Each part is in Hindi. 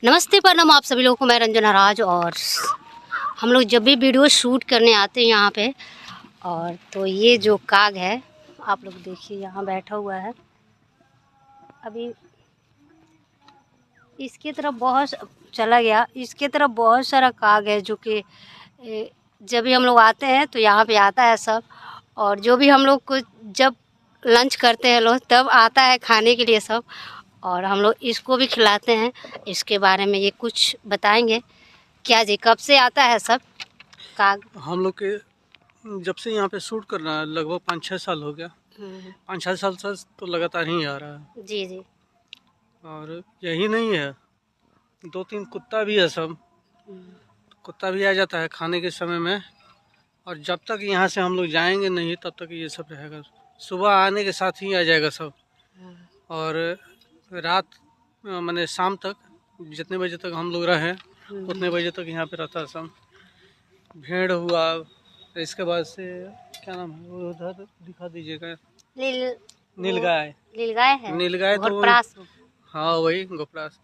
नमस्ते प्रणाम आप सभी लोगों को। मैं रंजना राज और हम लोग जब भी वीडियो शूट करने आते हैं यहाँ पे और तो ये जो काग है आप लोग देखिए यहाँ बैठा हुआ है। अभी इसके तरफ बहुत चला गया, इसके तरफ बहुत सारा काग है जो कि जब भी हम लोग आते हैं तो यहाँ पे आता है सब। और जो भी हम लोग को जब लंच करते हैं लोग तब आता है खाने के लिए सब, और हम लोग इसको भी खिलाते हैं। इसके बारे में ये कुछ बताएंगे। क्या जी कब से आता है सब काग? हम लोग के जब से यहाँ पे शूट करना है लगभग 5-6 साल हो गया। 5-6 साल से तो लगातार ही आ रहा है। जी जी। और यही नहीं है, 2-3 कुत्ता भी है सब। कुत्ता भी आ जाता है खाने के समय में, और जब तक यहाँ से हम लोग जाएंगे नहीं तब तक ये सब रहेगा। सुबह आने के साथ ही आ जाएगा सब, और रात माने शाम तक जितने बजे तक हम लोग रहें उतने बजे तक यहाँ पे रहता है सब। भेड़ हुआ, इसके बाद से क्या नाम है वो उधर दिखा दीजिएगा, नीलगाय। नीलगाय है, नीलगाय तो घोड़प्रास। हाँ वही गोपरास,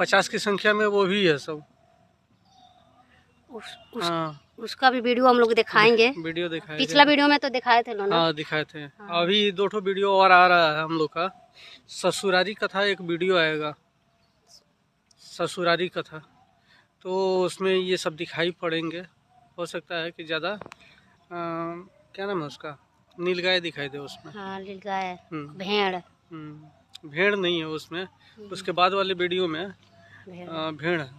50 की संख्या में वो भी है सब। हाँ उसका भी वीडियो हम लोग दिखाएंगे। वीडियो दिखाएंगे। पिछला वीडियो में तो दिखाए थे लोग ना? हाँ दिखाए थे। हाँ। अभी 2 वीडियो और आ रहा है हम लोग का। ससुरारी कथा एक वीडियो आएगा, ससुरारी कथा, तो उसमें ये सब दिखाई पड़ेंगे। हो सकता है कि ज़्यादा क्या नाम है उसका, नीलगाय दिखाई दे उसमें। हाँ नीलगाय, भेड़। भेड़ नहीं है उसमें, उसके बाद वाले वीडियो में भेड़ है।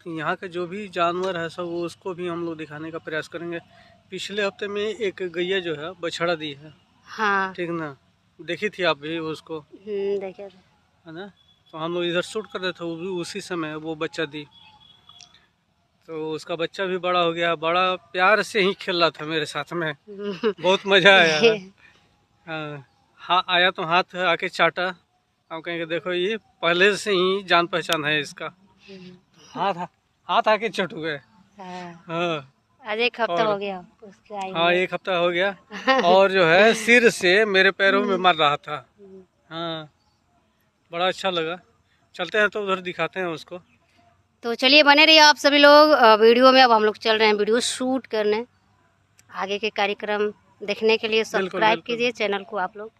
तो यहाँ का जो भी जानवर है सब वो उसको भी हम लोग दिखाने का प्रयास करेंगे। पिछले हफ्ते में एक गैया जो है बछड़ा दी है। हाँ ठीक ना, देखी थी आप भी उसको? देखे थे, है ना। तो हम लोग इधर शूट कर रहे थे, वो भी उसी समय वो बच्चा दी। तो उसका बच्चा भी बड़ा हो गया, बड़ा प्यार से ही खेल रहा था मेरे साथ में। बहुत मजा आया। हाँ आया तो हाथ आके चाटा। हम कहेंगे देखो ये पहले से ही जान पहचान है इसका। हाथ आके चट हुए। हाँ आज एक हफ्ता हो गया उसके आई। हाँ 1 हफ्ता हो गया। और जो है सिर से मेरे पैरों में मर रहा था। हाँ बड़ा अच्छा लगा। चलते हैं तो उधर दिखाते हैं उसको। तो चलिए बने रहिए आप सभी लोग वीडियो में। अब हम लोग चल रहे हैं वीडियो शूट करने। आगे के कार्यक्रम देखने के लिए सब्सक्राइब कीजिए चैनल को आप लोग।